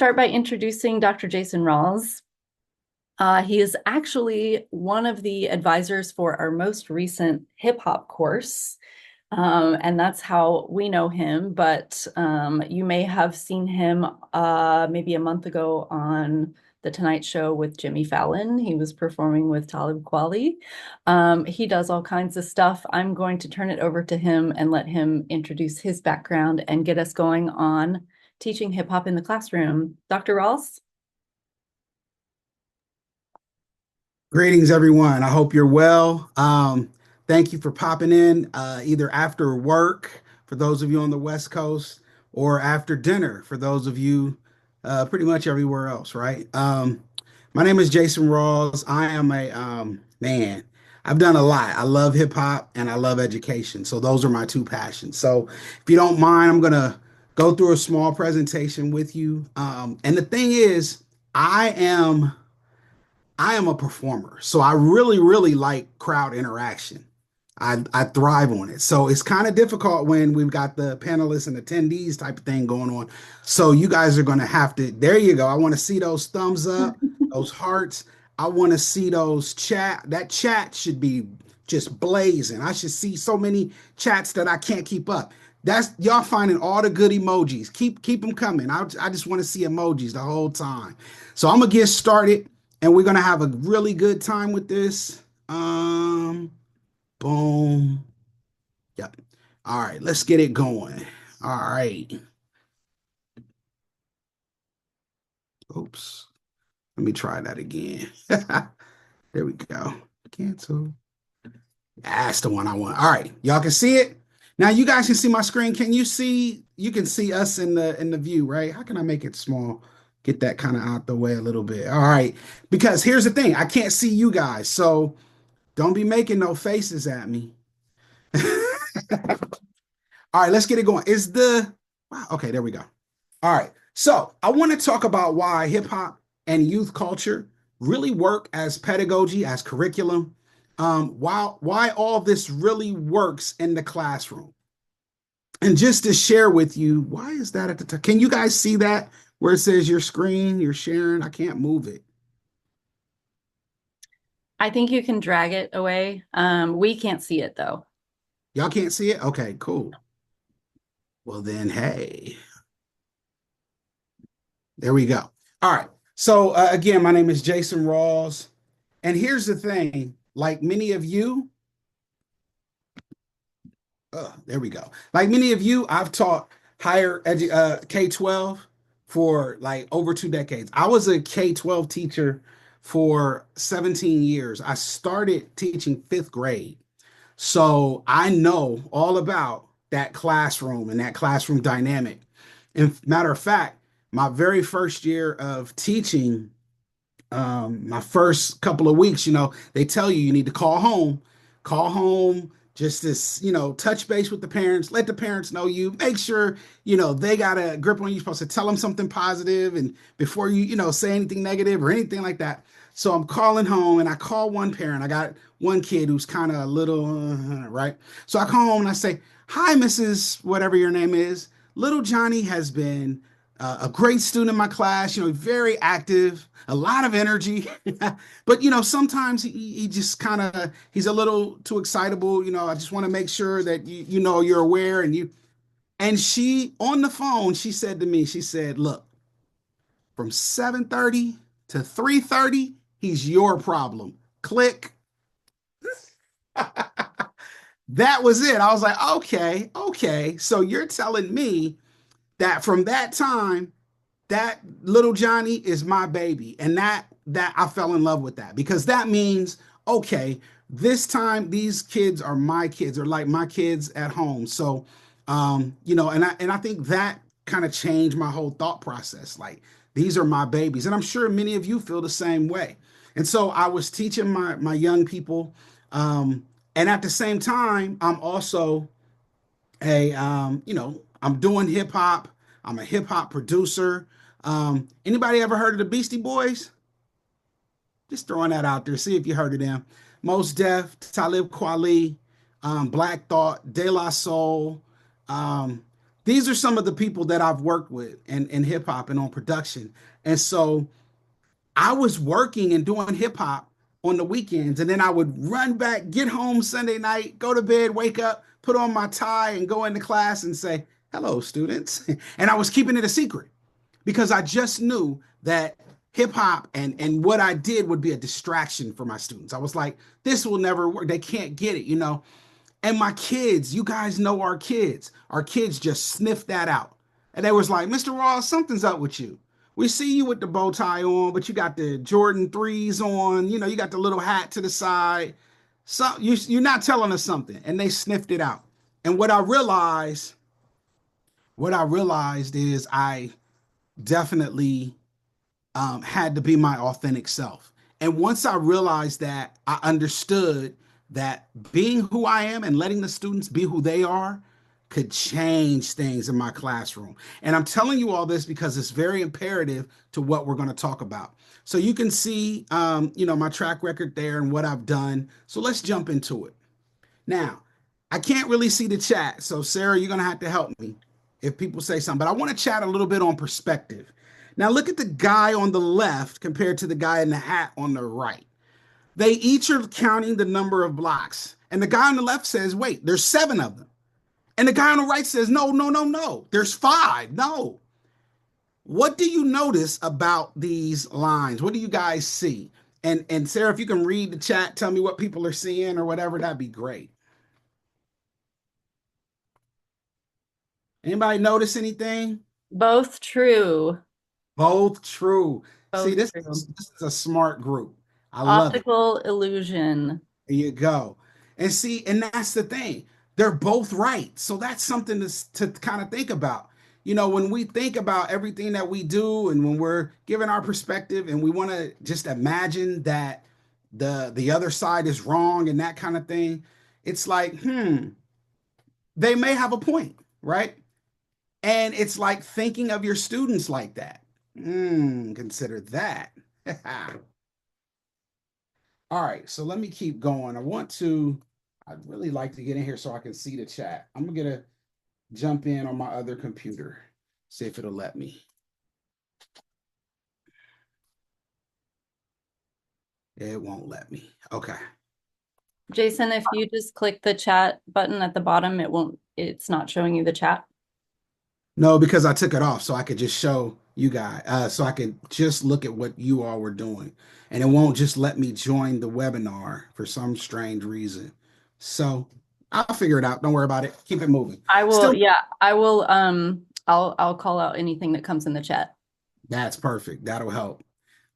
start by introducing Dr. Jason Rawls. He is actually one of the advisors for our most recent hip hop course. And that's how we know him. But you may have seen him maybe a month ago on The Tonight Show with Jimmy Fallon. He was performing with Talib Kweli. He does all kinds of stuff. I'm going to turn it over to him and let him introduce his background and get us going on teaching hip hop in the classroom. Dr. Rawls? Greetings, everyone. I hope you're well. Thank you for popping in either after work for those of you on the West Coast or after dinner for those of you pretty much everywhere else, right? My name is Jason Rawls. I am a man. I've done a lot. I love hip hop and I love education. So those are my two passions. So if you don't mind, I'm going to go through a small presentation with you. And the thing is, I am. I am a performer, so I really like crowd interaction. I thrive on it. So it's kind of difficult when we've got the panelists and attendees type of thing going on. So you guys are going to have to, there you go. I want to see those thumbs up, those hearts. I want to see those chat. That chat should be just blazing. I should see so many chats that I can't keep up. That's y'all finding all the good emojis. Keep them coming. I just want to see emojis the whole time. So I'm gonna get started and we're gonna have a really good time with this. Boom. Yep. All right, let's get it going. All right. Oops. Let me try that again. There we go. Cancel. That's the one I want. All right, y'all can see it. Now you guys can see my screen. Can you see? You can see us in the view, right? How can I make it small? Get that kind of out the way a little bit. All right, because here's the thing, I can't see you guys, so don't be making no faces at me. All right, let's get it going. Is the wow, okay, there we go. All right. So I want to talk about why hip hop and youth culture really work as pedagogy, as curriculum. Why all this really works in the classroom. And just to share with you, why is that at the top? Can you guys see that where it says your screen, you're sharing? I can't move it. I think you can drag it away. We can't see it though. Y'all can't see it? Okay, cool. Well then, hey, there we go. All right. So again, my name is Jason Rawls. And here's the thing, like many of you, there we go. Like many of you, I've taught K-12 for like over 2 decades. I was a K-12 teacher for 17 years. I started teaching fifth grade. So I know all about that classroom and that classroom dynamic. And matter of fact, my very first year of teaching, my first couple of weeks, they tell you need to call home, just this, touch base with the parents, let the parents know you, make sure, they got a grip on you. You're supposed to tell them something positive and before you, say anything negative or anything like that. So I'm calling home and I call one parent. I got one kid who's kind of a little, right? So I call home and I say, hi, Mrs. Whatever your name is. Little Johnny has been a great student in my class, very active, a lot of energy. But, sometimes he just kind of, he's a little too excitable. I just want to make sure that you're aware and she, on the phone, she said to me, she said, look, from 7:30 to 3:30, he's your problem. Click. That was it. I was like, okay. So you're telling me that from that time, that little Johnny is my baby. And that I fell in love with that because that means, okay, this time these kids are my kids, or like my kids at home. So and I think that kind of changed my whole thought process. Like these are my babies. And I'm sure many of you feel the same way. And so I was teaching my young people. And at the same time, I'm also I'm doing hip hop. I'm a hip hop producer. Anybody ever heard of the Beastie Boys? Just throwing that out there. See if you heard of them. Mos Def, Talib Kweli, Black Thought, De La Soul. Um, these are some of the people that I've worked with in hip hop and on production. And so I was working and doing hip hop on the weekends, and then I would run back, get home Sunday night, go to bed, wake up, put on my tie, and go into class and say, "Hello, students." And I was keeping it a secret because I just knew that hip hop and what I did would be a distraction for my students. I was like, this will never work. They can't get it, you know. And my kids, you guys know our kids. Our kids just sniffed that out. And they was like, Mr. Ross, something's up with you. We see you with the bow tie on, but you got the Jordan 3s on, you know, you got the little hat to the side. So you're not telling us something. And they sniffed it out. And what I realized is I definitely had to be my authentic self. And once I realized that, I understood that being who I am and letting the students be who they are could change things in my classroom. And I'm telling you all this because it's very imperative to what we're going to talk about. So you can see, my track record there and what I've done. So let's jump into it. Now, I can't really see the chat. So, Sarah, you're going to have to help me if people say something. But I want to chat a little bit on perspective. Now, look at the guy on the left compared to the guy in the hat on the right. They each are counting the number of blocks. And the guy on the left says, wait, there's 7 of them. And the guy on the right says, no, no, no, no, there's 5. No. What do you notice about these lines? What do you guys see? And Sarah, if you can read the chat, tell me what people are seeing or whatever, that'd be great. Anybody notice anything? Both true. Both true. See, Both this, true. this is a smart group. I love it. Optical illusion. There you go. And see, and that's the thing. They're both right. So that's something to kind of think about. You know, when we think about everything that we do and when we're giving our perspective and we want to just imagine that the other side is wrong and that kind of thing, it's like, they may have a point, right? And it's like thinking of your students like that. Consider that. All right, so let me keep going. I'd really like to get in here so I can see the chat. I'm gonna jump in on my other computer, see if it'll let me. It won't let me. Okay. Jason, if you just click the chat button at the bottom, it's not showing you the chat. No, because I took it off so I could just show you guys, so I could just look at what you all were doing. And it won't just let me join the webinar for some strange reason. So I'll figure it out. Don't worry about it. Keep it moving. I will, Still, yeah, I will, I'll call out anything that comes in the chat. that's perfect. That'll help.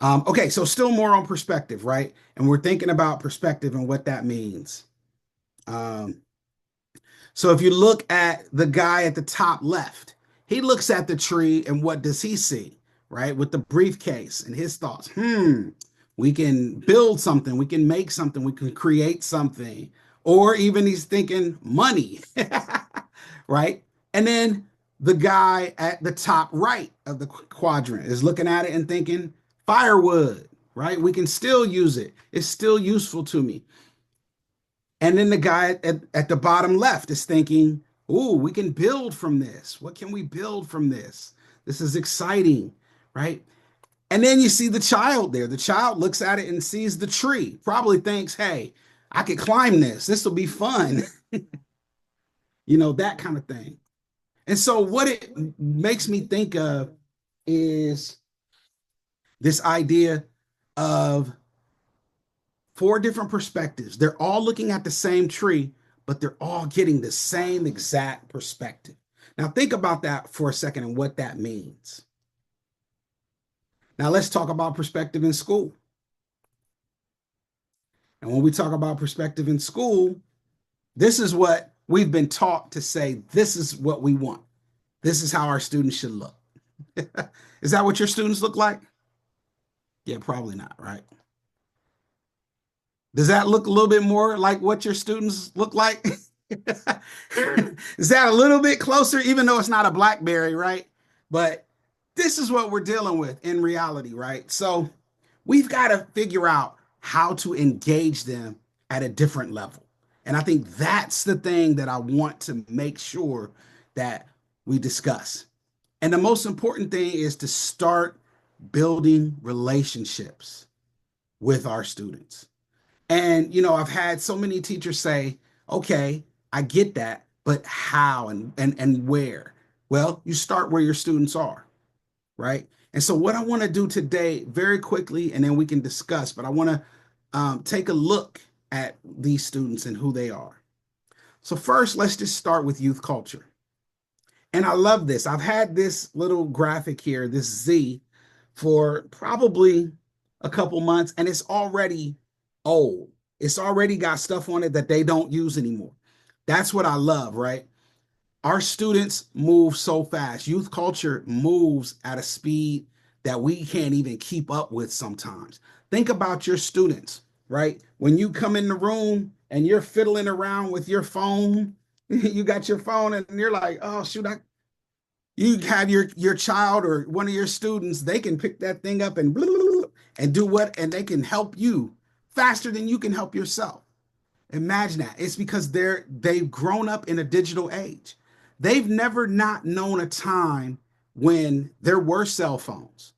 Okay, so still more on perspective, right? And we're thinking about perspective and what that means. Um, So if you look at the guy at the top left, he looks at the tree and what does he see, right? With the briefcase and his thoughts. We can build something, we can make something, we can create something. Or even he's thinking money, right? And then the guy at the top right of the quadrant is looking at it and thinking firewood, right? We can still use it. It's still useful to me. And then the guy at the bottom left is thinking, oh, we can build from this. What can we build from this? This is exciting, right? And then you see the child there. The child looks at it and sees the tree, probably thinks, hey, I could climb this. This will be fun. That kind of thing. And so what it makes me think of is this idea of 4 different perspectives. They're all looking at the same tree, but they're all getting the same exact perspective. Now, think about that for a second and what that means. Now, let's talk about perspective in school. And when we talk about perspective in school, this is what we've been taught to say, this is what we want. This is how our students should look. Is that what your students look like? Yeah, probably not, right? Does that look a little bit more like what your students look like? Is that a little bit closer, even though it's not a BlackBerry, right? But this is what we're dealing with in reality, right? So we've got to figure out how to engage them at a different level. And I think that's the thing that I want to make sure that we discuss. And the most important thing is to start building relationships with our students. And, I've had so many teachers say, okay, I get that, but how and where? Well, you start where your students are, right? And so, what I want to do today, very quickly, and then we can discuss, but I want to take a look at these students and who they are. So, first, let's just start with youth culture. And I love this. I've had this little graphic here, this Z, for probably a couple months, and it's already old. It's already got stuff on it that they don't use anymore. That's what I love, right? Our students move so fast. Youth culture moves at a speed that we can't even keep up with sometimes. Think about your students, right? When you come in the room and you're fiddling around with your phone, you got your phone and you're like, oh shoot, you have your child or one of your students, they can pick that thing up and blah, blah, blah, and do what, and they can help you faster than you can help yourself. Imagine that. It's because they've grown up in a digital age. They've never not known a time when there were cell phones.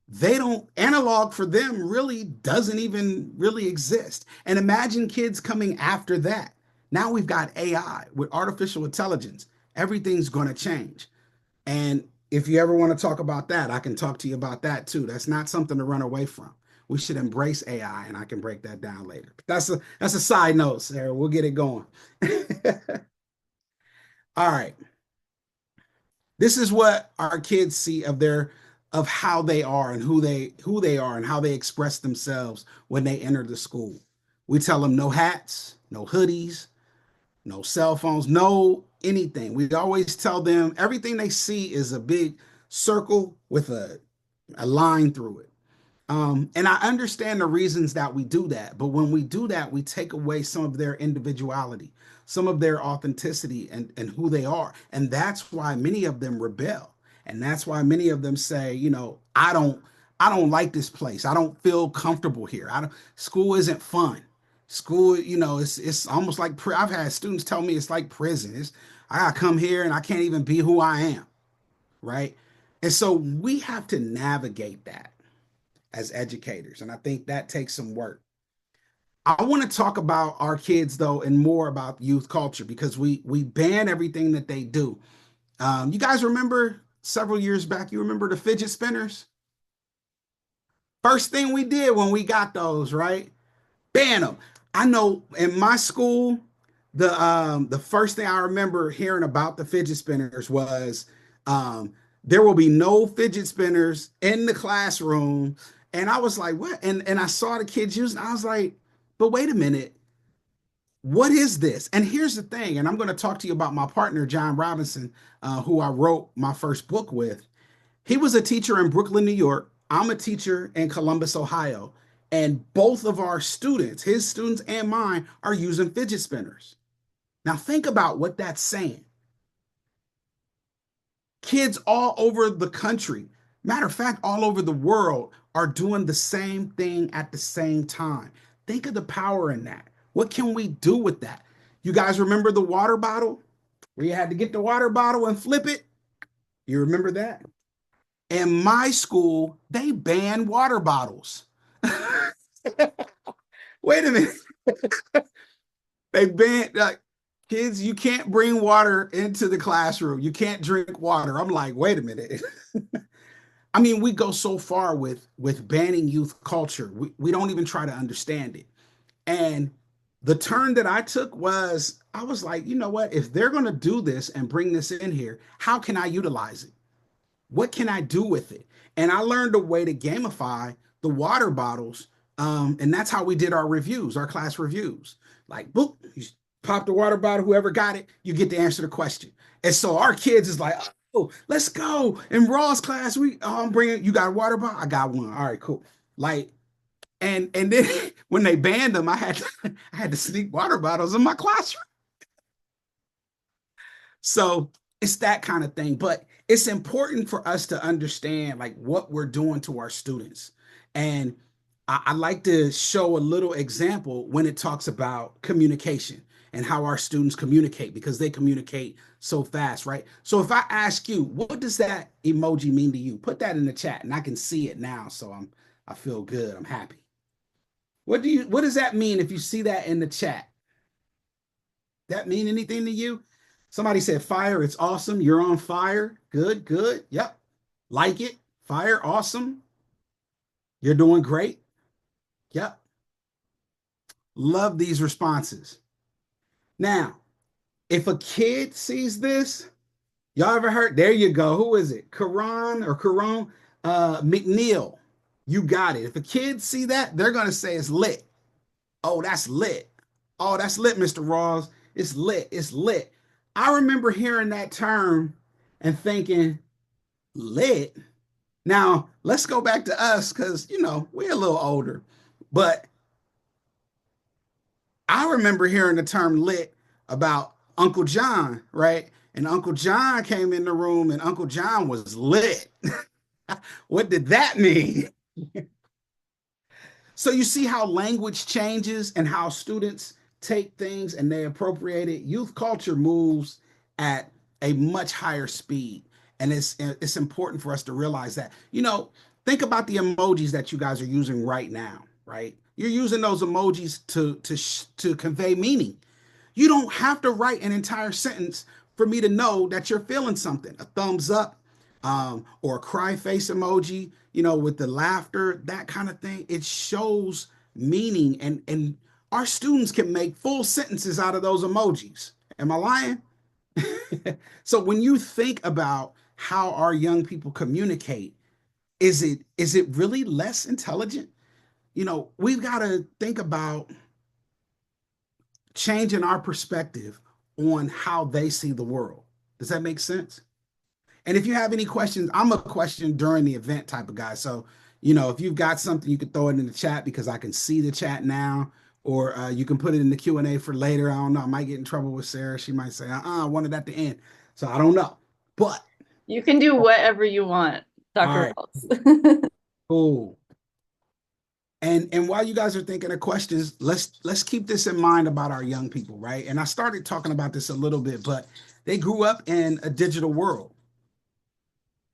They don't, analog for them really doesn't even really exist. And imagine kids coming after that. Now we've got AI with artificial intelligence. Everything's going to change. And if you ever want to talk about that, I can talk to you about that too. That's not something to run away from. We should embrace AI, and I can break that down later. But that's a side note, Sarah. We'll get it going. All right. This is what our kids see of how they are and who they are and how they express themselves when they enter the school. We tell them no hats, no hoodies, no cell phones, no anything. We always tell them everything they see is a big circle with a line through it. And I understand the reasons that we do that, but when we do that, we take away some of their individuality, some of their authenticity and who they are. And that's why many of them rebel. And that's why many of them say, I don't like this place. I don't feel comfortable here. School isn't fun. School, it's almost like I've had students tell me it's like prison. I gotta come here and I can't even be who I am, right? And so we have to navigate that as educators. And I think that takes some work. I want to talk about our kids though, and more about youth culture because we ban everything that they do. You guys remember several years back, you remember the fidget spinners? First thing we did when we got those, right? Ban them. I know in my school, the first thing I remember hearing about the fidget spinners was there will be no fidget spinners in the classroom. And I was like, what? And I saw the kids using, I was like, but wait a minute, what is this? And here's the thing, and I'm going to talk to you about my partner, John Robinson, who I wrote my first book with. He was a teacher in Brooklyn, New York. I'm a teacher in Columbus, Ohio. And both of our students, his students and mine, are using fidget spinners. Now, think about what that's saying. Kids all over the country, matter of fact, all over the world, are doing the same thing at the same time. Think of the power in that. What can we do with that? You guys remember the water bottle where you had to get the water bottle and flip it? You remember that? In my school, they banned water bottles. Wait a minute. They banned kids, you can't bring water into the classroom. You can't drink water. I'm like, wait a minute. I mean, we go so far with banning youth culture. We don't even try to understand it. And the turn that I took was I was like, you know what? If they're going to do this and bring this in here, how can I utilize it? What can I do with it? And I learned a way to gamify the water bottles. And that's how we did our reviews, our class reviews. Like, boop, you pop the water bottle, whoever got it, you get to answer the question. And so our kids is like, oh, let's go. In Rawls class, I'm bringing, you got a water bottle? I got one. All right, cool. Like, and then when they banned them, I had to sneak water bottles in my classroom. So it's that kind of thing. But it's important for us to understand like what we're doing to our students. And I like to show a little example when it talks about communication. and how our students communicate because they communicate so fast, right? So if I ask you, what does that emoji mean to you? Put that in the chat and I can see it now. So I feel good. I'm happy. What does that mean if you see that in the chat? That mean anything to you? Somebody said fire, it's awesome. You're on fire. Good, good. Yep. Like it. Fire, awesome. You're doing great. Yep. Love these responses. Now, if a kid sees this, y'all ever heard? There you go. Who is it? Karan or Karan McNeil. You got it. If a kid see that, they're gonna say it's lit. Oh, that's lit. Oh, that's lit, Mr. Rawls. It's lit. It's lit. I remember hearing that term and thinking, lit. Now, let's go back to us because, we're a little older. But I remember hearing the term lit about Uncle John, right? And Uncle John came in the room and Uncle John was lit. What did that mean? So you see how language changes and how students take things and they appropriate it. Youth culture moves at a much higher speed. And it's important for us to realize that. Think about the emojis that you guys are using right now, right? You're using those emojis to convey meaning. You don't have to write an entire sentence for me to know that you're feeling something. A thumbs up, or a cry face emoji, with the laughter, that kind of thing. It shows meaning, and our students can make full sentences out of those emojis. Am I lying? So when you think about how our young people communicate, is it really less intelligent? We've got to think about changing our perspective on how they see the world. Does that make sense? And if you have any questions, I'm a question during the event type of guy. So, if you've got something, you can throw it in the chat because I can see the chat now, or you can put it in the Q&A for later. I don't know. I might get in trouble with Sarah. She might say, I want it at the end. So I don't know. But You can do whatever you want, all Dr. right, Rawls. cool. And while you guys are thinking of questions, let's keep this in mind about our young people, right? And I started talking about this a little bit, but they grew up in a digital world.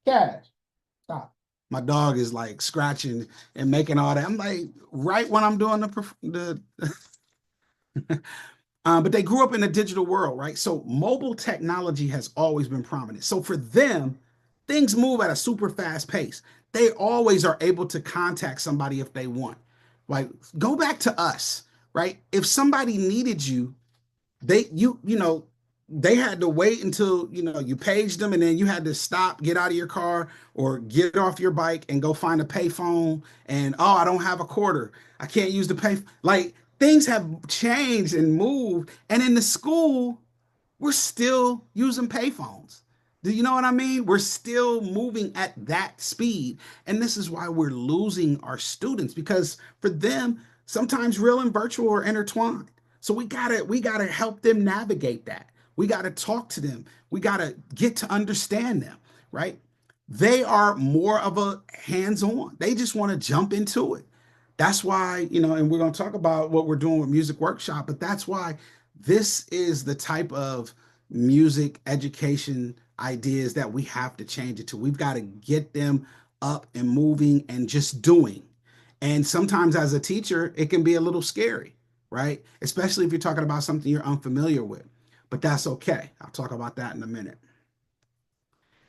Cash, stop. My dog is like scratching and making all that. I'm like, right when I'm doing the but they grew up in a digital world, right? So mobile technology has always been prominent. So for them, things move at a super fast pace. They always are able to contact somebody if they want. Like, go back to us, right? If somebody needed you, they had to wait until you paged them, and then you had to stop, get out of your car or get off your bike and go find a payphone. And oh, I don't have a quarter, I can't use the pay. Like, things have changed and moved, and in the school we're still using payphones. Do you know what I mean? We're still moving at that speed. And this is why we're losing our students, because for them, sometimes real and virtual are intertwined. So we gotta help them navigate that. We gotta talk to them. We gotta get to understand them, right? They are more of a hands-on. They just want to jump into it. That's why, and we're going to talk about what we're doing with Music Workshop, but that's why this is the type of music education ideas that we have to change it to. We've got to get them up and moving and just doing. And sometimes as a teacher, it can be a little scary, right? Especially if you're talking about something you're unfamiliar with. But that's okay. I'll talk about that in a minute.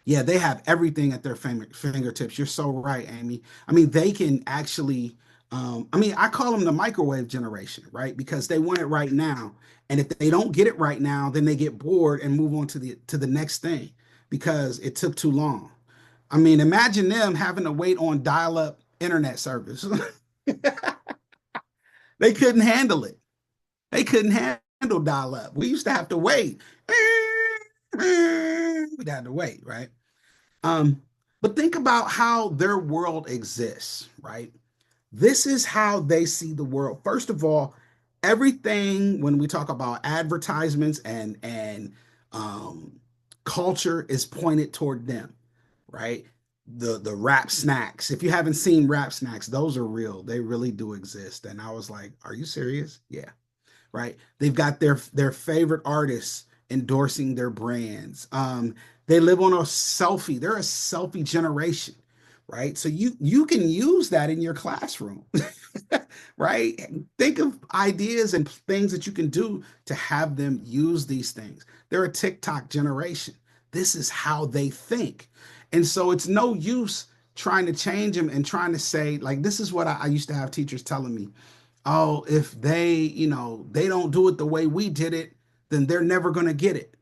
Yeah, they have everything at their fingertips. You're so right, Amy. I mean, they can actually, I call them the microwave generation, right? Because they want it right now. And if they don't get it right now, then they get bored and move on to the next thing because it took too long. I mean, imagine them having to wait on dial-up internet service. They couldn't handle it. They couldn't handle dial-up. We used to have to wait. We'd have to wait, right? Um, but think about how their world exists, right? This is how they see the world. First of all, everything when we talk about advertisements and culture is pointed toward them, right? The rap snacks. If you haven't seen rap snacks, those are real. They really do exist. And I was like, are you serious? Yeah. right? They've got their favorite artists endorsing their brands. They live on a selfie. They're a selfie generation, right? So you can use that in your classroom, right? Think of ideas and things that you can do to have them use these things. They're a TikTok generation. This is how they think. And so it's no use trying to change them and trying to say, like, this is what I used to have teachers telling me. Oh, if they don't do it the way we did it, then they're never going to get it.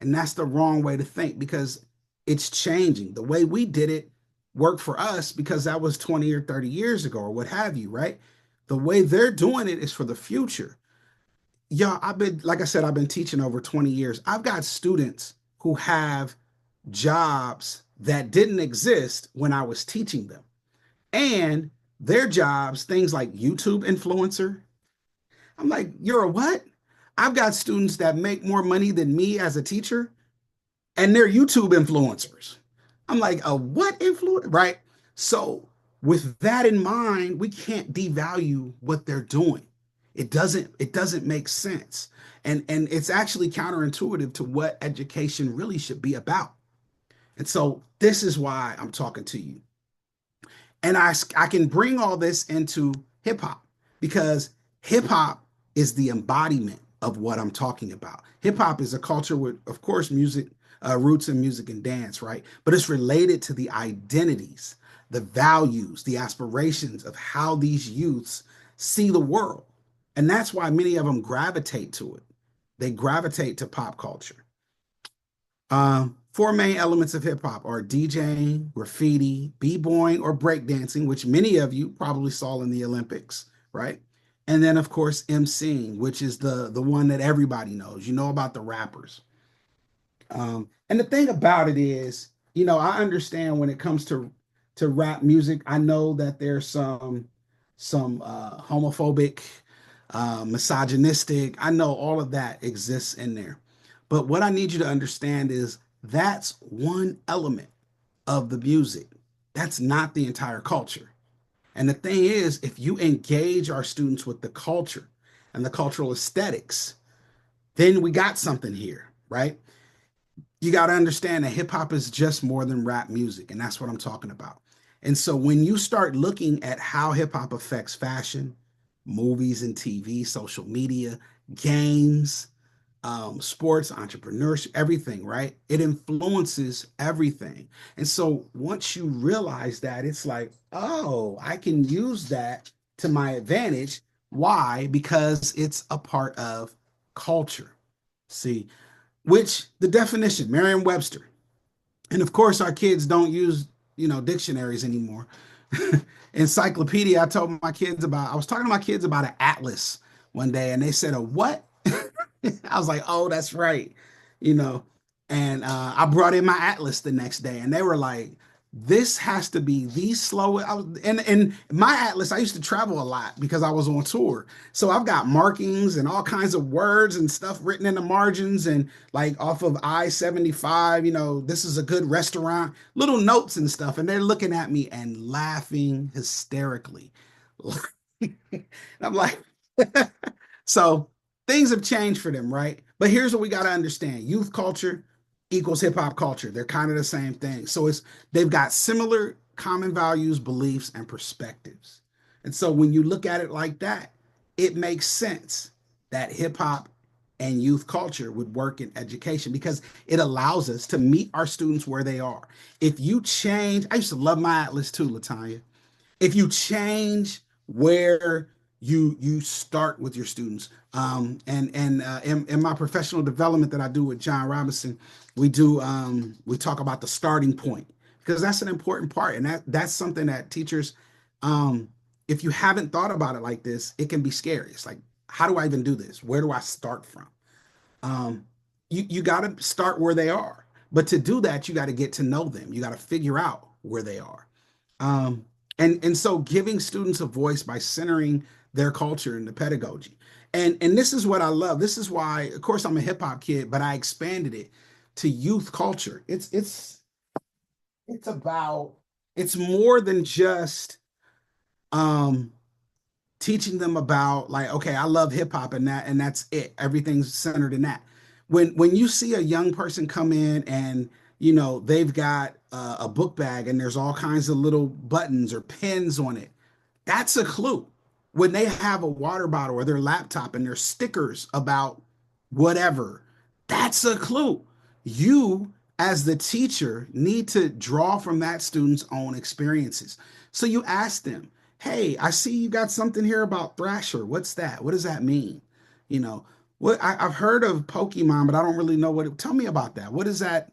And that's the wrong way to think because it's changing. The way we did it worked for us because that was 20 or 30 years ago or what have you, right? The way they're doing it is for the future. Yeah, like I said, I've been teaching over 20 years. I've got students who have jobs that didn't exist when I was teaching them. And their jobs, things like YouTube influencer. I'm like, you're a what? I've got students that make more money than me as a teacher, and they're YouTube influencers. I'm like, a what influence? Right? So, with that in mind, we can't devalue what they're doing. It doesn't make sense. And it's actually counterintuitive to what education really should be about. And so this is why I'm talking to you. And I can bring all this into hip hop because hip hop is the embodiment of what I'm talking about. Hip hop is a culture with, of course, music, roots in music and dance, right? But it's related to the identities, the values, the aspirations of how these youths see the world. And that's why many of them gravitate to it. They gravitate to pop culture. Four main elements of hip hop are DJing, graffiti, b-boying, or breakdancing, which many of you probably saw in the Olympics, right? And then, of course, MCing, which is the one that everybody knows. You know about the rappers. And the thing about it is, I understand when it comes to rap music, I know that there's some homophobic, misogynistic. I know all of that exists in there. But what I need you to understand is that's one element of the music. That's not the entire culture. And the thing is, if you engage our students with the culture and the cultural aesthetics, then we got something here, right? You got to understand that hip hop is just more than rap music, and that's what I'm talking about. And so when you start looking at how hip hop affects fashion, movies and TV, social media, games, sports, entrepreneurship, everything, right? It influences everything. And so once you realize that, it's like, oh, I can use that to my advantage. Why? Because it's a part of culture. See, which the definition, Merriam-Webster. And of course, our kids don't use, dictionaries anymore. Encyclopedia, I was talking to my kids about an atlas one day, and they said, a what? I was like, oh, that's right. You know, and I brought in my atlas the next day, and they were like, this has to be the slowest. And my atlas, I used to travel a lot because I was on tour. So I've got markings and all kinds of words and stuff written in the margins and like off of I-75, this is a good restaurant, little notes and stuff. And they're looking at me and laughing hysterically. And I'm like, so things have changed for them, right? But here's what we got to understand: youth culture equals hip hop culture. They're kind of the same thing. So they've got similar common values, beliefs, and perspectives. And so when you look at it like that, it makes sense that hip hop and youth culture would work in education because it allows us to meet our students where they are. If you change, I used to love my atlas too, Latanya. If you change where you start with your students, and in my professional development that I do with John Robinson, we talk about the starting point because that's an important part, and that's something that teachers, if you haven't thought about it like this, it can be scary. It's like, how do I even do this? Where do I start from? um, you got to start where they are. But to do that, you got to get to know them. You got to figure out where they are. Um, and so giving students a voice by centering their culture in the pedagogy. And this is what I love. This is why, of course, I'm a hip hop kid, but I expanded it to youth culture. It's about it's more than just um teaching them about like, okay, I love hip hop and that's it. Everything's centered in that. When you see a young person come in and they've got a book bag and there's all kinds of little buttons or pins on it, that's a clue. When they have a water bottle or their laptop and there's stickers about whatever, that's a clue. You, as the teacher, need to draw from that student's own experiences. So you ask them, hey, I see you got something here about Thrasher. What's that? What does that mean? You know, I've heard of Pokemon, but I don't really know tell me about that. What is that?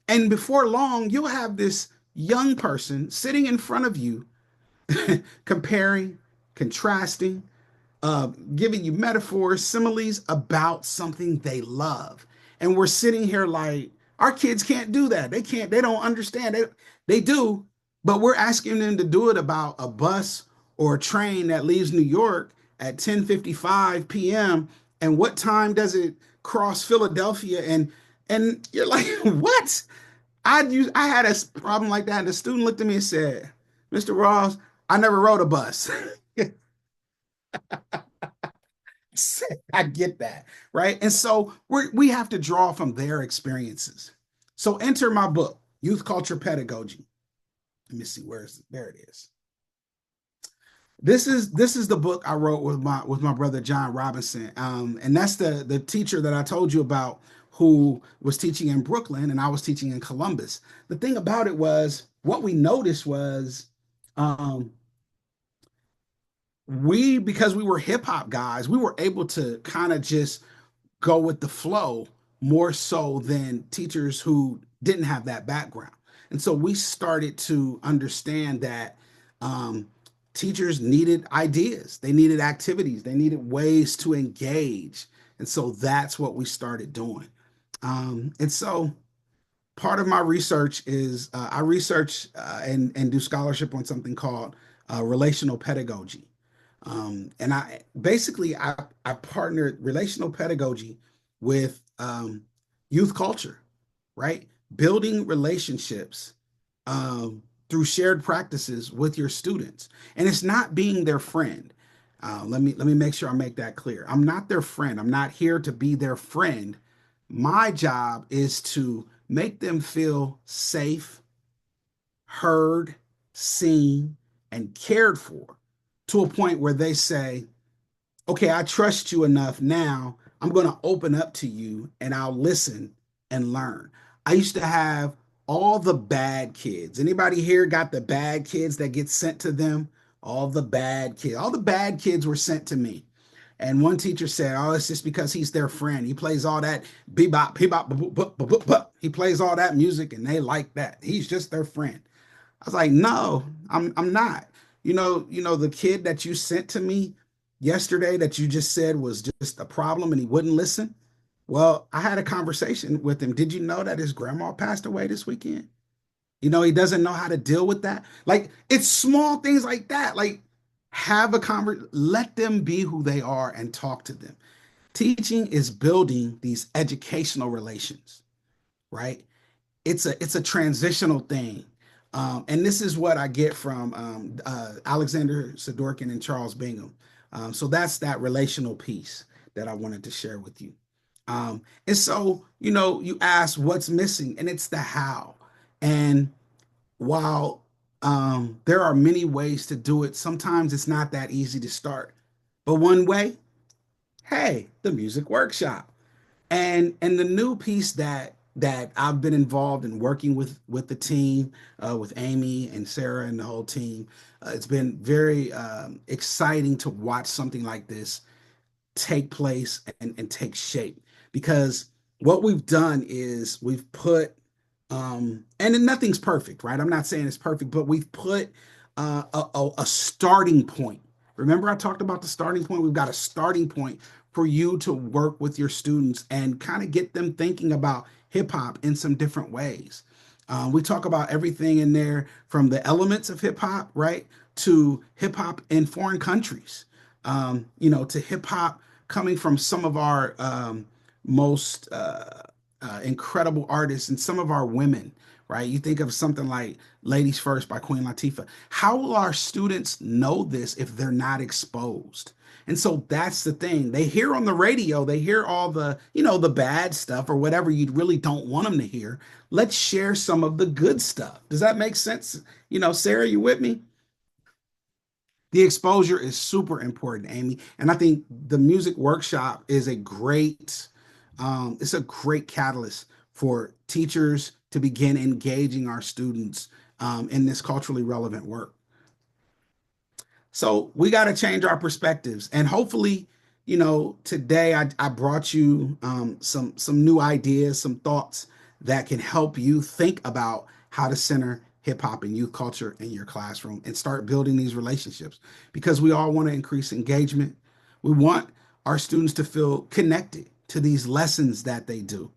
And before long, you'll have this young person sitting in front of you comparing, contrasting, giving you metaphors, similes about something they love. And we're sitting here like, our kids can't do that. They can't, they don't understand. They do, but we're asking them to do it about a bus or a train that leaves New York at 10:55 p.m. And what time does it cross Philadelphia? And you're like, what? I had a problem like that. And the student looked at me and said, Mr. Rawls, I never rode a bus. I get that, right? And so we have to draw from their experiences. So enter my book, Youth Culture Pedagogy. Let me see, there it is. This is the book I wrote with my brother John Robinson, and that's the teacher that I told you about who was teaching in Brooklyn and I was teaching in Columbus. The thing about it was what we noticed was um, because we were hip hop guys, we were able to kind of just go with the flow more so than teachers who didn't have that background. And so we started to understand that um, teachers needed ideas, they needed activities, they needed ways to engage. And so that's what we started doing. And so part of my research is I research and do scholarship on something called relational pedagogy. And I partnered relational pedagogy with youth culture, right? Building relationships through shared practices with your students, and it's not being their friend. Let me make sure I make that clear. I'm not their friend. I'm not here to be their friend. My job is to make them feel safe, heard, seen, and cared for to a point where they say, okay, I trust you enough now. I'm going to open up to you and I'll listen and learn. I used to have all the bad kids. Anybody here got the bad kids that get sent to them? All the bad kids. All the bad kids were sent to me. And one teacher said, "Oh, it's just because he's their friend. He plays all that bebop, bebop, bop, bop, bop, bop. He plays all that music, and they like that. He's just their friend." I was like, "No, I'm not. The kid that you sent to me yesterday that you just said was just a problem and he wouldn't listen. Well, I had a conversation with him. Did you know that his grandma passed away this weekend? He doesn't know how to deal with that. Like it's small things like that. Like have a conversation, let them be who they are and talk to them. Teaching is building these educational relations, right? It's a transitional thing. And this is what I get from Alexander Sidorkin and Charles Bingham. So that's that relational piece that I wanted to share with you. And so, you ask what's missing, and it's the how. And while there are many ways to do it, sometimes it's not that easy to start. But one way, hey, the music workshop. And the new piece that I've been involved in working with the team, with Amy and Sarah and the whole team, it's been very exciting to watch something like this take place and take shape. Because what we've done is we've put, and nothing's perfect, right? I'm not saying it's perfect, but we've put a starting point. Remember, I talked about the starting point? We've got a starting point for you to work with your students and kind of get them thinking about hip hop in some different ways. We talk about everything in there from the elements of hip hop, right, to hip hop in foreign countries, to hip hop coming from some of our most incredible artists and some of our women. right? You think of something like Ladies First by Queen Latifah. How will our students know this if they're not exposed? And so that's the thing. They hear on the radio, they hear all the, the bad stuff or whatever you really don't want them to hear. Let's share some of the good stuff. Does that make sense? Sarah, you with me? The exposure is super important, Amy. And I think the music workshop is it's a great catalyst for teachers to begin engaging our students in this culturally relevant work. So we got to change our perspectives. And hopefully, today I brought you some new ideas, some thoughts that can help you think about how to center hip hop and youth culture in your classroom and start building these relationships because we all want to increase engagement. We want our students to feel connected to these lessons that they do.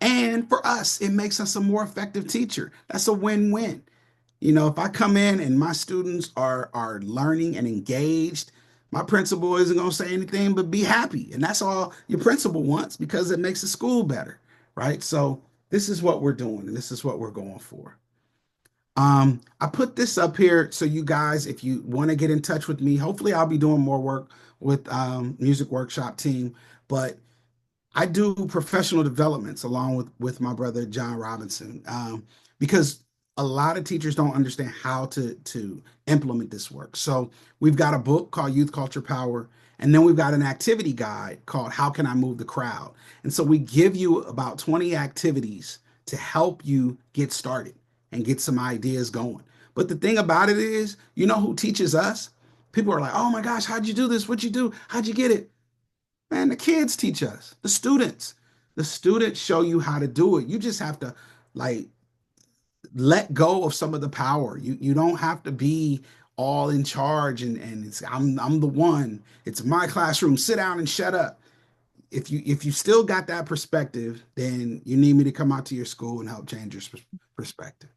And for us, it makes us a more effective teacher. That's a win-win. If I come in and my students are learning and engaged, my principal isn't going to say anything but be happy. And that's all your principal wants because it makes the school better, right? So this is what we're doing and this is what we're going for. I put this up here so you guys, if you want to get in touch with me, hopefully I'll be doing more work with music workshop team, but I do professional developments along with my brother John Robinson because a lot of teachers don't understand how to implement this work. So we've got a book called Youth Culture Power, and then we've got an activity guide called How Can I Move the Crowd? And so we give you about 20 activities to help you get started and get some ideas going. But the thing about it is, you know who teaches us? People are like, oh my gosh, how'd you do this? What'd you do? How'd you get it? Man, the kids teach us, the students. The students show you how to do it. You just have to like let go of some of the power. You don't have to be all in charge and it's I'm the one. It's my classroom. Sit down and shut up. If you still got that perspective, then you need me to come out to your school and help change your perspective.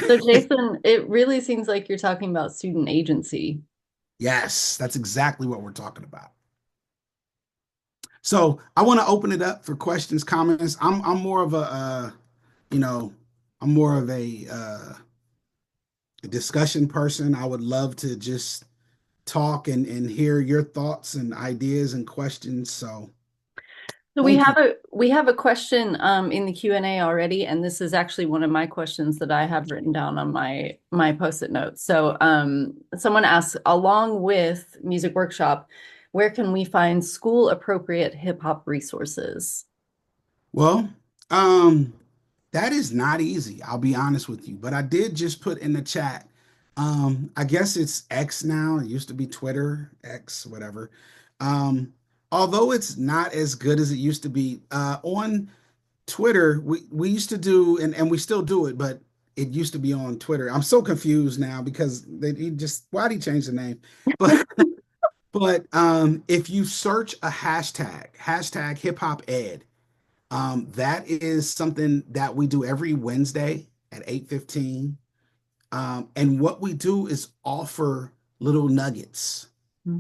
So, Jason, it really seems like you're talking about student agency. Yes, that's exactly what we're talking about. So I want to open it up for questions, comments. I'm more of a you know, I'm more of a discussion person. I would love to just talk and hear your thoughts and ideas and questions. So So thank you. we have a question in the Q&A already, and this is actually one of my questions that I have written down on my post-it notes. So someone asks, along with Music Workshop, where can we find school appropriate hip hop resources? Well, um, that is not easy. I'll be honest with you, but I did just put in the chat. I guess it's X now. It used to be Twitter, X, whatever. Um, Although it's not as good as it used to be, on Twitter, we used to do, and we still do it, but it used to be on Twitter. I'm so confused now because why'd he change the name? But if you search a hashtag hip hop ed, that is something that we do every Wednesday at 8:15. And what we do is offer little nuggets.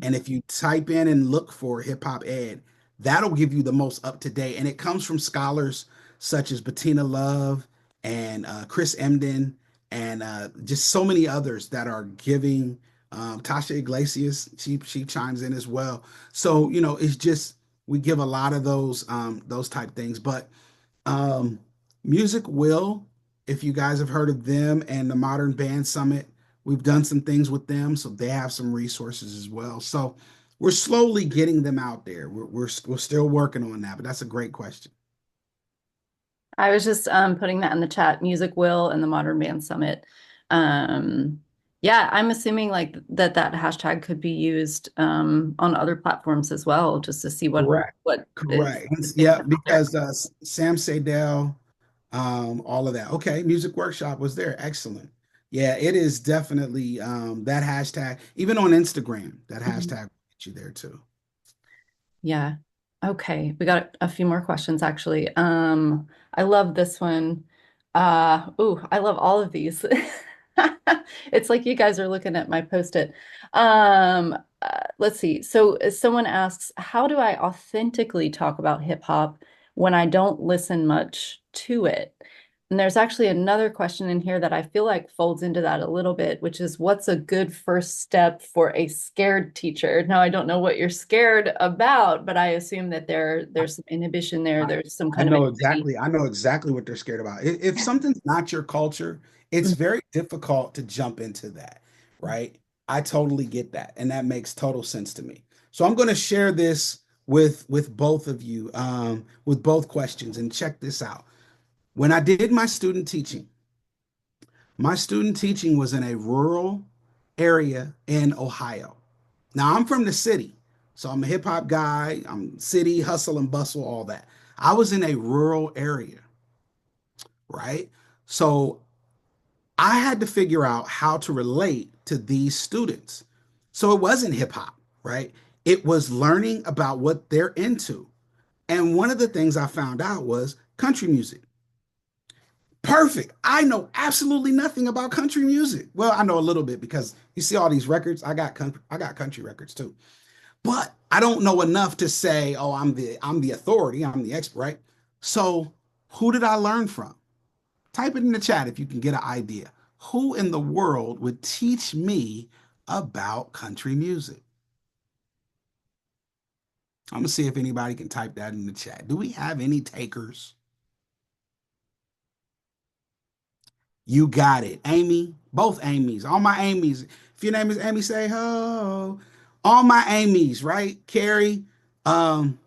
And if you type in and look for hip hop ed, that'll give you the most up to date. And it comes from scholars such as Bettina Love and Chris Emden and just so many others that are giving. Tasha Iglesias, she chimes in as well. So it's just we give a lot of those type things. But um, Music Will, if you guys have heard of them and the Modern Band Summit, we've done some things with them, so they have some resources as well. So we're slowly getting them out there. We're still working on that, but that's a great question. I was just putting that in the chat, Music Will and the Modern Band Summit. Um, yeah, I'm assuming like that hashtag could be used on other platforms as well, just to see Correct. what Correct. is being Yeah, done out there. because Sam Sadell, all of that. Okay, Music Workshop was there. Excellent. Yeah, it is definitely that hashtag, even on Instagram, that Mhm. hashtag will get you there too. Yeah. Okay. We got a few more questions actually. I love this one. I love all of these. It's like you guys are looking at my post-it. Let's see. So someone asks, how do I authentically talk about hip hop when I don't listen much to it? And there's actually another question in here that I feel like folds into that a little bit, which is what's a good first step for a scared teacher? Now, I don't know what you're scared about, but I assume that there's some inhibition there. I, There's some I kind of know anxiety. exactly. I know exactly what they're scared about. If something's not your culture, it's very difficult to jump into that, right? I totally get that, and that makes total sense to me. So I'm going to share this with both of you, with both questions, and check this out. When I did my student teaching was in a rural area in Ohio. Now I'm from the city, so I'm a hip hop guy. I'm city hustle and bustle, all that. I was in a rural area, right? So I had to figure out how to relate to these students. So it wasn't hip hop, right? It was learning about what they're into. And one of the things I found out was country music. Perfect. I know absolutely nothing about country music. Well, I know a little bit because you see all these records. I got country records too. But I don't know enough to say, oh, I'm the authority, I'm the expert, right? So who did I learn from? Type it in the chat if you can get an idea. Who in the world would teach me about country music? I'm gonna see if anybody can type that in the chat. Do we have any takers? You got it. Amy, both Amy's, all my Amy's. If your name is Amy, say ho. All my Amy's, right? Carrie, um,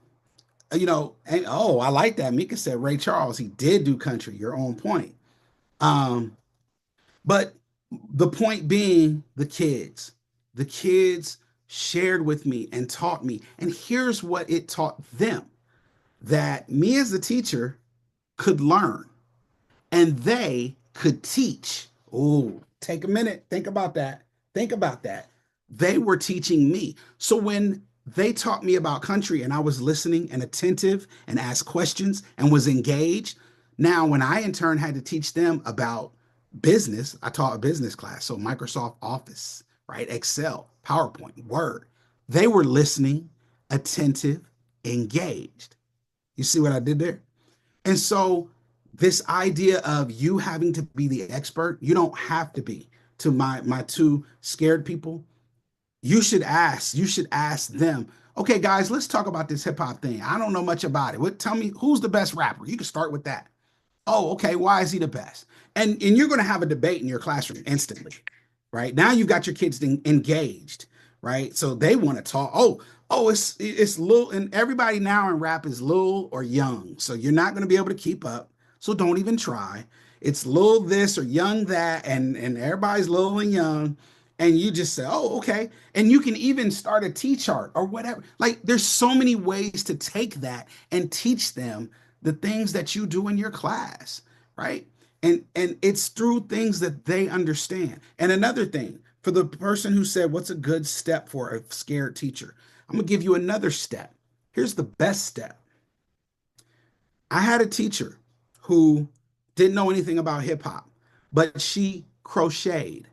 oh, I like that. Mika said Ray Charles. He did do country. You're on point. Um, but the point being, the kids shared with me and taught me. And here's what it taught them that me as the teacher could learn and they could teach. Oh, take a minute. Think about that. Think about that. They were teaching me. So when they taught me about country and I was listening and attentive and asked questions and was engaged, now when I in turn had to teach them about business, I taught a business class. So Microsoft Office, right? Excel, PowerPoint, Word. They were listening, attentive, engaged. You see what I did there? And so this idea of you having to be the expert, you don't have to be. To my two scared people, you should ask them, okay, guys, let's talk about this hip hop thing. I don't know much about it. What tell me who's the best rapper? You can start with that. Oh, okay, why is he the best? And you're going to have a debate in your classroom instantly, right? Now you've got your kids engaged, right? So they want to talk. Oh, it's Lil, and everybody now in rap is Lil or Young. So you're not going to be able to keep up. So don't even try. It's Lil this or Young that, and everybody's Lil and Young. And you just say, oh, okay. And you can even start a T chart or whatever. Like there's so many ways to take that and teach them the things that you do in your class, right? And it's through things that they understand. And another thing, for the person who said, what's a good step for a scared teacher? I'm gonna give you another step. Here's the best step. I had a teacher who didn't know anything about hip hop, but she crocheted.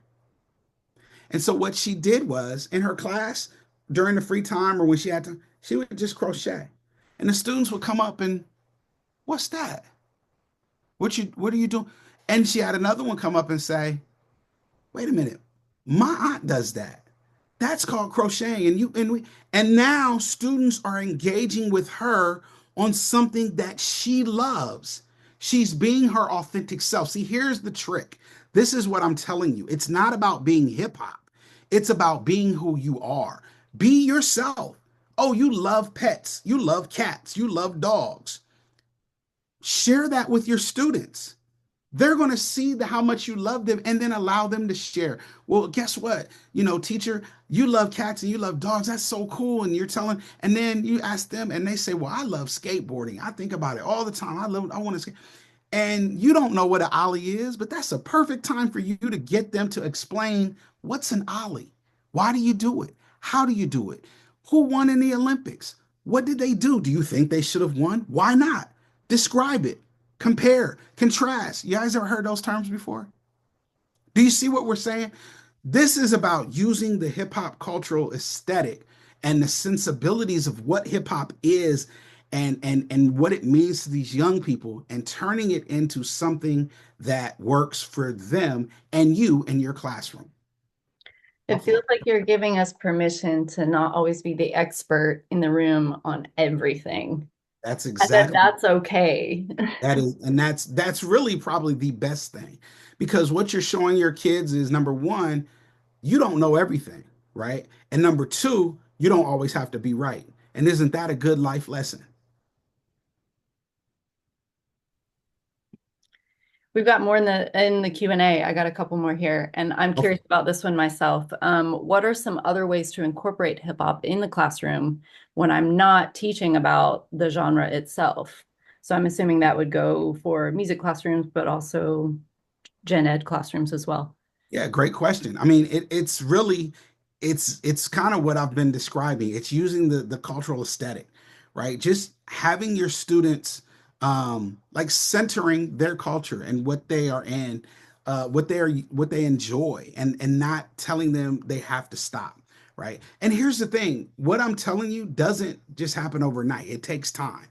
And so what she did was in her class during the free time or when she had to, she would just crochet. And the students would come up and, what's that? What are you doing? And she had another one come up and say, wait a minute, my aunt does that. That's called crocheting. And now students are engaging with her on something that she loves. She's being her authentic self. See, here's the trick. This is what I'm telling you. It's not about being hip hop. It's about being who you are. Be yourself. Oh, you love pets. You love cats. You love dogs. Share that with your students. They're going to see how much you love them and then allow them to share. Well, guess what? Teacher, you love cats and you love dogs. That's so cool. And you're telling, and then you ask them and they say, well, I love skateboarding. I think about it all the time. I want to skate. And you don't know what an ollie is, but that's a perfect time for you to get them to explain what's an ollie. Why do you do it? How do you do it? Who won in the Olympics? What did they do? Do you think they should have won? Why not? Describe it. Compare, contrast. You guys ever heard those terms before? Do you see what we're saying? This is about using the hip hop cultural aesthetic and the sensibilities of what hip hop is and what it means to these young people and turning it into something that works for them and you in your classroom. It feels like you're giving us permission to not always be the expert in the room on everything, That's and that exactly that's okay. that is, and that's really probably the best thing, because what you're showing your kids is, number one, you don't know everything, right? And number two, you don't always have to be right. And isn't that a good life lesson? We've got more in the Q&A. I got a couple more here, and I'm Okay. curious about this one myself. What are some other ways to incorporate hip hop in the classroom when I'm not teaching about the genre itself? So I'm assuming that would go for music classrooms, but also gen ed classrooms as well. Yeah, great question. I mean, it's really it's kind of what I've been describing. It's using the cultural aesthetic, right? Just having your students like centering their culture and what they are in, what they enjoy, and not telling them they have to stop, right? And here's the thing, what I'm telling you doesn't just happen overnight. It takes time.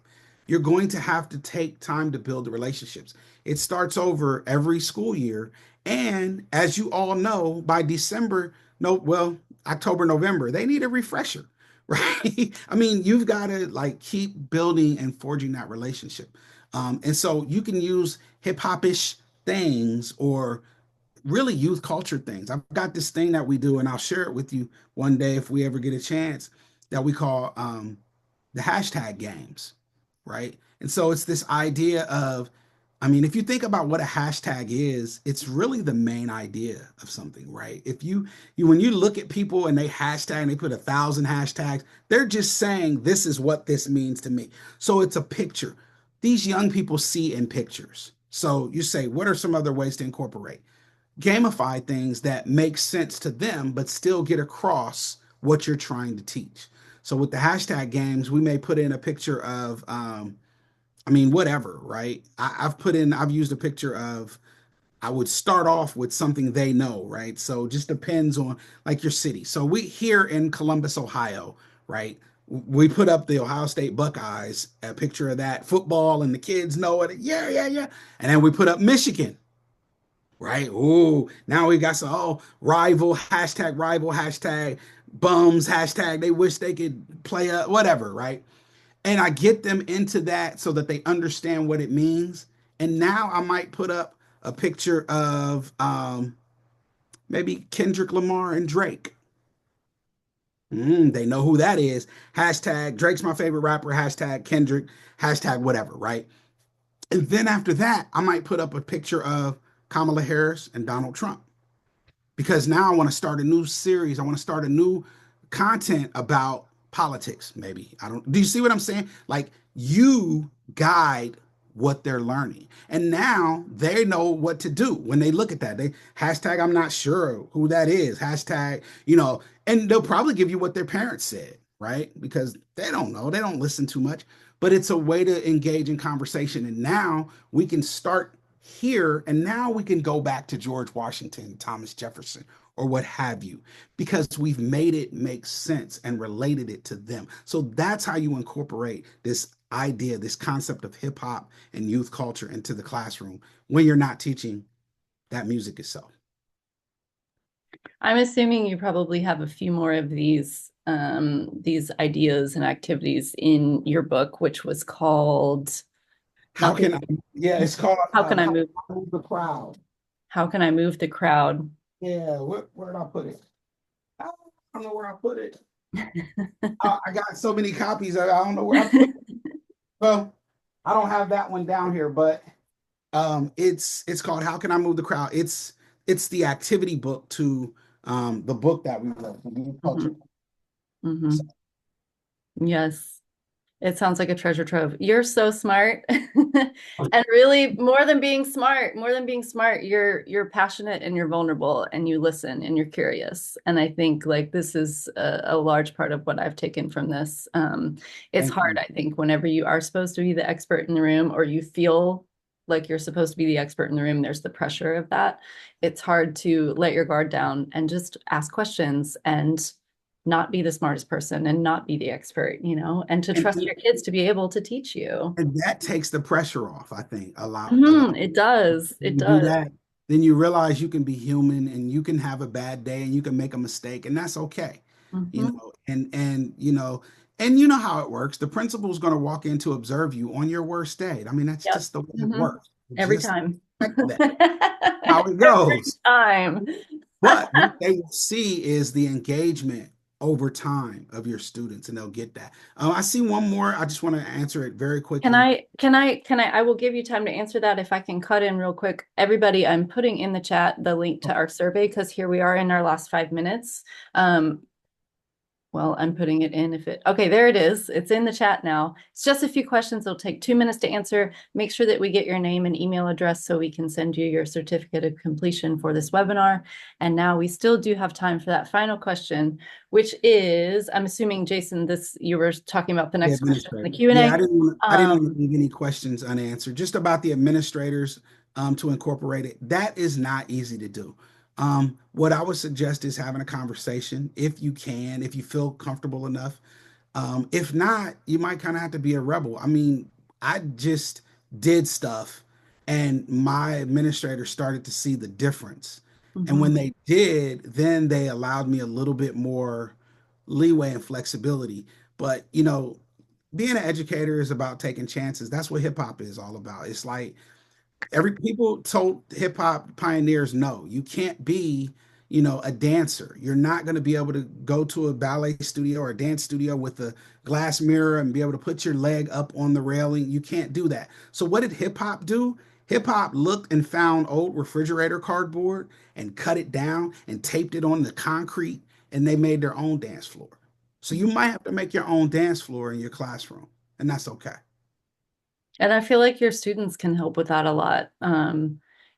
You're going to have to take time to build the relationships. It starts over every school year. And as you all know, by December, no, well, October, November, they need a refresher, right? I mean, you've got to like keep building and forging that relationship. And so you can use hip hop-ish things or really youth culture things. I've got this thing that we do, and I'll share it with you one day if we ever get a chance, that we call the hashtag games, right? And so it's this idea of, I mean, if you think about what a hashtag is, it's really the main idea of something, right? If you when you look at people and they hashtag and they put 1,000 hashtags, they're just saying this is what this means to me. So it's a picture. These young people see in pictures. So you say, what are some other ways to incorporate? Gamify things that make sense to them, but still get across what you're trying to teach. So with the hashtag games, we may put in a picture of, I mean, whatever, right? I've used a picture of, I would start off with something they know, right? So just depends on like your city. So we here in Columbus, Ohio, right? We put up the Ohio State Buckeyes, a picture of that football, and the kids know it. Yeah, yeah, yeah. And then we put up Michigan, right? Oh, now we got some rival, hashtag bums, hashtag they wish they could play whatever, right? And I get them into that so that they understand what it means. And now I might put up a picture of maybe Kendrick Lamar and Drake. They know who that is. Hashtag Drake's my favorite rapper. Hashtag Kendrick. Hashtag whatever, right? And then after that, I might put up a picture of Kamala Harris and Donald Trump, because now I want to start a new series. I want to start a new content about politics. Maybe I don't. Do you see what I'm saying? Like you guide what they're learning, and now they know what to do when they look at that. They hashtag I'm not sure who that is. Hashtag and they'll probably give you what their parents said, right? Because they don't know. They don't listen too much. But it's a way to engage in conversation, and now we can start here, and now we can go back to George Washington, Thomas Jefferson, or what have you, because we've made it make sense and related it to them. So that's how you incorporate this idea, this concept of hip hop and youth culture into the classroom when you're not teaching that music itself. I'm assuming you probably have a few more of these ideas and activities in your book, which was called How Nothing. can I? Yeah, it's called How can I How move? Can I Move the Crowd. How can I move the crowd? Yeah, where did I put it? I don't know where I put it. I got so many copies. I don't know where I put it. Well, I don't have that one down here, but it's called How Can I Move the Crowd? It's the activity book to the book that we wrote, the Youth Culture. Mhm, mhm. Yes. It sounds like a treasure trove. You're so smart. And really, more than being smart, you're passionate and you're vulnerable and you listen and you're curious. And I think like this is a large part of what I've taken from this. It's Thank hard, you. I think, whenever you are supposed to be the expert in the room or you feel like you're supposed to be the expert in the room, there's the pressure of that. It's hard to let your guard down and just ask questions and not be the smartest person and not be the expert, and to trust And, your kids to be able to teach you. and that takes the pressure off, I think, a lot. It does. It You do does. that, then you realize you can be human and you can have a bad day and you can make a mistake, and that's okay. Hmm. And you know how it works. The principal's going to walk in to observe you on your worst day. I mean, that's Yep. just the way it Hmm. works. Every Just time. expect that. How it Every goes. time. But what they will see is the engagement over time of your students, and they'll get that. I see one more. I just want to answer it very Can quickly. I, I will give you time to answer that if I can cut in real quick. Everybody, I'm putting in the chat the link to our survey because here we are in our last 5 minutes. Um, Well, I'm putting it in okay, there it is. It's in the chat now. It's just a few questions. It'll take 2 minutes to answer. Make sure that we get your name and email address so we can send you your certificate of completion for this webinar. And now we still do have time for that final question, which is, I'm assuming, Jason, you were talking about the The next question in administrator. the Yeah, I Q&A. didn't want to leave any questions unanswered. Just about the administrators to incorporate it. That is not easy to do. What I would suggest is having a conversation if you can, if you feel comfortable enough. If not, you might kind of have to be a rebel. I mean, I just did stuff and my administrator started to see the difference. And Mhm. when they did, then they allowed me a little bit more leeway and flexibility. But, being an educator is about taking chances. That's what hip hop is all about. It's like every people told hip hop pioneers, no, you can't be, a dancer. You're not going to be able to go to a ballet studio or a dance studio with a glass mirror and be able to put your leg up on the railing. You can't do that. So what did hip hop do? Hip hop looked and found old refrigerator cardboard and cut it down and taped it on the concrete, and they made their own dance floor. So you might have to make your own dance floor in your classroom, and that's okay. And I feel like your students can help with that a lot.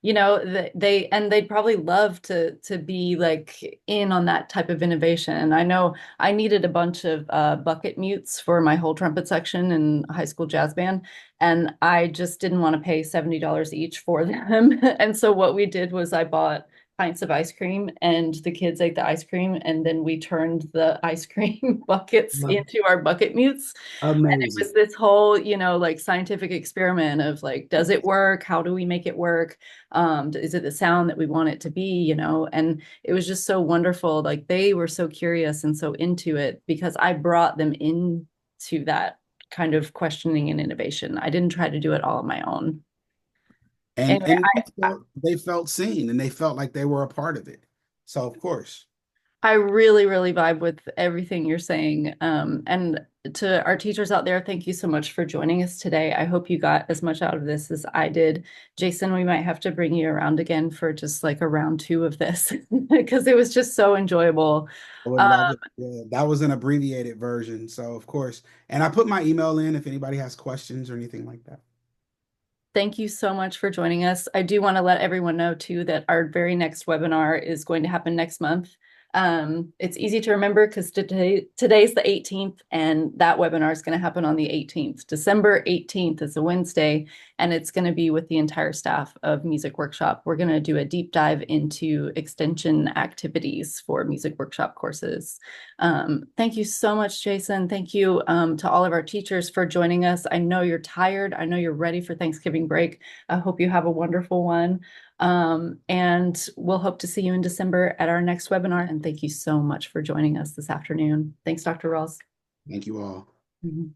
They'd probably love to be like in on that type of innovation. I know I needed a bunch of bucket mutes for my whole trumpet section in high school jazz band, and I just didn't want to pay $70 each for them. And so what we did was I bought pints of ice cream and the kids ate the ice cream, and then we turned the ice cream buckets into our bucket mutes. And it was Amazing. this whole, like scientific experiment of like, does it work? How do we make it work? Is it the sound that we want it to be, And it was just so wonderful. Like they were so curious and so into it because I brought them into that kind of questioning and innovation. I didn't try to do it all on my own. and Anyway, and they felt seen and they felt like they were a part of it. So of course, I really, really vibe with everything you're saying. And to our teachers out there, thank you so much for joining us today. I hope you got as much out of this as I did. Jason, we might have to bring you around again for just like a round two of this because it was just so enjoyable. I would Uh, love it. Yeah, that was an abbreviated version. So of course, and I put my email in if anybody has questions or anything like that. Thank you so much for joining us. I do want to let everyone know too that our very next webinar is going to happen next month. It's easy to remember because today's the 18th, and that webinar is going to happen on the 18th. December 18th is a Wednesday, and it's going to be with the entire staff of Music Workshop. We're going to do a deep dive into extension activities for Music Workshop courses. Thank you so much, Jason. Thank you to all of our teachers for joining us. I know you're tired. I know you're ready for Thanksgiving break. I hope you have a wonderful one. And we'll hope to see you in December at our next webinar. And thank you so much for joining us this afternoon. Thanks, Dr. Rawls. Thank you all. Mhm.